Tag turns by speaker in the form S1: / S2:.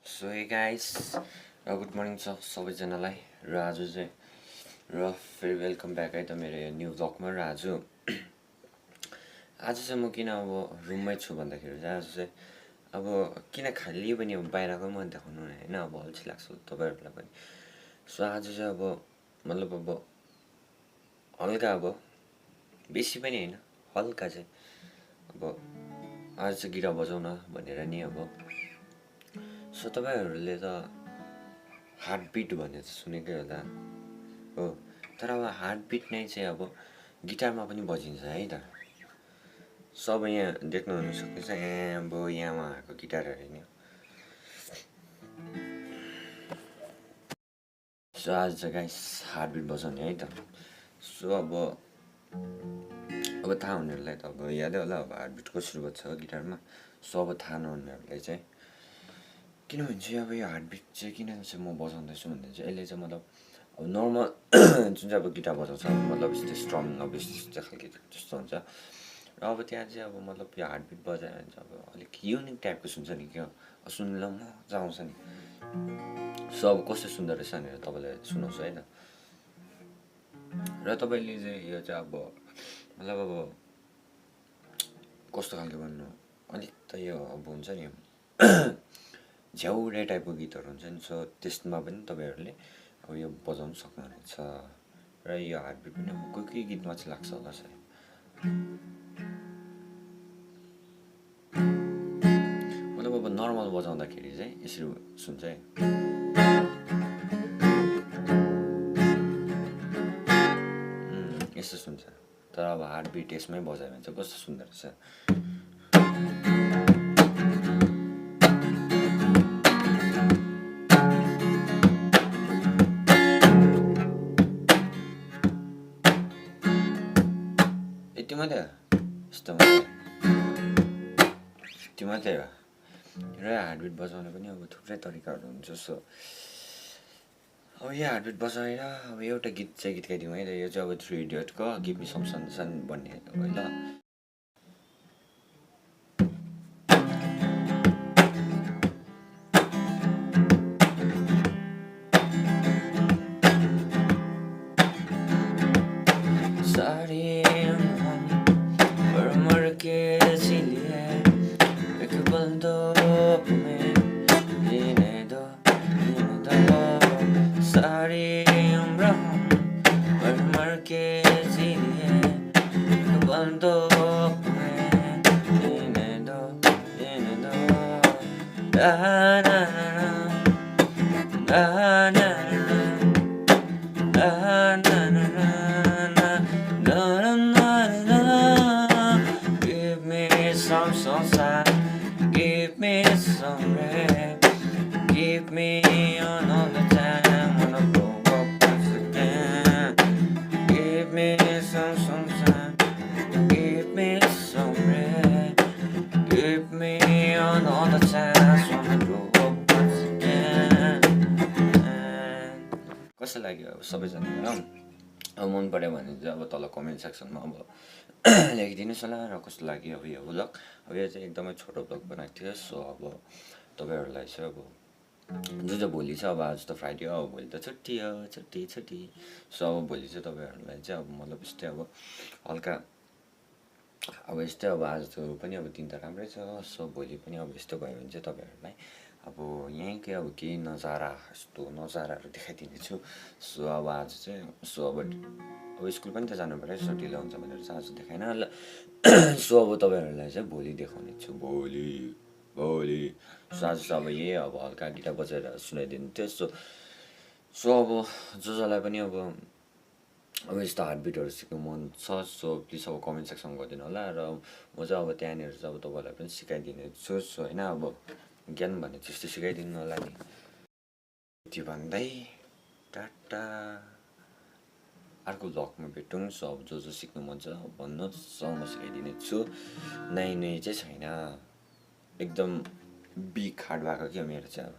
S1: So hey guys good morning सबैजनालाई र आज चाहिँ फेरि वेलकम ब्याक है त मेरो यो न्यू भ्लगमा। र आज चाहिँ म किन अब रुममै छु भन्दाखेरि चाहिँ आज चाहिँ अब किन खाली पनि अब बाहिरको मन देखाउनु होइन, अब अल्छी लाग्छ तपाईँहरूलाई पनि। सो आज चाहिँ अब मतलब अब हल्का अब बेसी पनि होइन, हल्का चाहिँ अब आज चाहिँ गिटार बजाउन भनेर नि। अब सो तपाईँहरूले त हार्टबिट भन्ने त सुनेकै होला हो, तर अब हार्टबिट नै चाहिँ अब गिटारमा पनि बजिन्छ है त। सो अब यहाँ देख्नु सक्नुहुन्छ अब यहाँमा आएको गिटारहरू नि। सो आज चाहिँ गाइस हार्टबिट बजाउने है त। सो अब थाहा हुनेहरूलाई त अब यादै होला अब हार्टबिट कसरी बज्छ गिटारमा। सो अब थाहा नहुनेहरूलाई चाहिँ किनभने चाहिँ अब यो हार्टबिट चाहिँ किन चाहिँ म बजाउँदैछु भन्दा चाहिँ यसले चाहिँ मतलब अब नर्मल जुन चाहिँ अब गिटार बजाउँछ मतलब यस्तै स्ट्रङ अब यस्तो खालको त्यस्तो हुन्छ। र अब त्यहाँ चाहिँ अब मतलब यो हार्टबिट बजायो भने चाहिँ अब अलिक युनिक टाइपको सुन्छ नि क्या, सुन्दा मजा आउँछ नि। सो अब कस्तो सुन्दो रहेछ भनेर तपाईँलाई सुनाउँछु है त। र तपाईँले चाहिँ यो चाहिँ अब मतलब अब कस्तो खालको भन्नु, अलिक त यो अब हुन्छ नि झ्याउरे टाइपको गीतहरू हुन्छ नि। सो त्यसमा पनि तपाईँहरूले अब यो बजाउनु सक्नुहुनेछ। र यो हार्टबिट पनि अब कोही गीतमा चाहिँ लाग्छ होला सायद। मतलब अब नर्मल बजाउँदाखेरि चाहिँ यसरी सुन्छ है, यस्तो सुन्छ। तर अब हार्टबिट यसमै बजायो भने चाहिँ कस्तो सुन्दर रहेछ। यति मात्रै हो, यस्तो यति मात्रै हो। र हार्टबिट बजाउने पनि अब थुप्रै तरिकाहरू हुन्छ। सो अब यो हार्टबिट बजाएर अब एउटा गीत चाहिँ गीत गाइदिउँ है त। यो चाहिँ अब 3 इडियटको गिभ मी सम सनशाइन भन्ने हो ल। Give me some sunshine, give me some rain, give me another time when I blow up once again. Give me some sunshine, give me some rain, give me another chance when I blow up once again. कस्तो लाग्यो अब सबैजनालाई? अब मन पऱ्यो भने चाहिँ अब तल कमेन्ट सेक्सनमा अब लेखिदिनुहोस् होला र कस्तो लाग्यो अब यो भ्लग। अब यो चाहिँ एकदमै छोटो भ्लग बनाएको थियो। सो अब तपाईँहरूलाई चाहिँ अब जो भोलि छ, अब आज त फ्राइडे हो, अब भोलि त छुट्टी हो, छुट्टी। सो अब भोलि चाहिँ तपाईँहरूलाई चाहिँ अब मतलब यस्तै अब हल्का अब यस्तै अब आज त पनि अब दिन त राम्रै छ। सो भोलि पनि अब यस्तो भयो भने चाहिँ तपाईँहरूलाई अब यहीँकै अब केही नजारा यस्तो नजाराहरू देखाइदिनेछु। सो अब आज चाहिँ अब स्कुल पनि त जानु पऱ्यो, सो ढिलो हुन्छ भनेर चाहिँ आज देखाएन ल। सो अब तपाईँहरूलाई चाहिँ भोलि देखाउने छु, भोलि। सो आज चाहिँ अब यही अब हल्का गिटार बजाएर सुनाइदिनु थियो। सो अब जसलाई पनि अब यस्तो हार्टबिटहरू सिक्नु मन छ, सो प्लिज अब कमेन्ट सेक्सनमा गरिदिनु होला। र म चाहिँ अब त्यहाँनिर चाहिँ अब तपाईँलाई पनि सिकाइदिने छु। सो होइन अब ज्ञान भने त्यस्तो सिकाइदिनु होला नि। यति भन्दै टाटा, अर्को भ्लगमा भेटौँ। सो अब जो सिक्नु मन छ भन्नुहोस्, सो म सिकाइदिने छु। नै चाहिँ छैन, एकदम बिग हार्ड भएको क्या मेरो चाहिँ अब।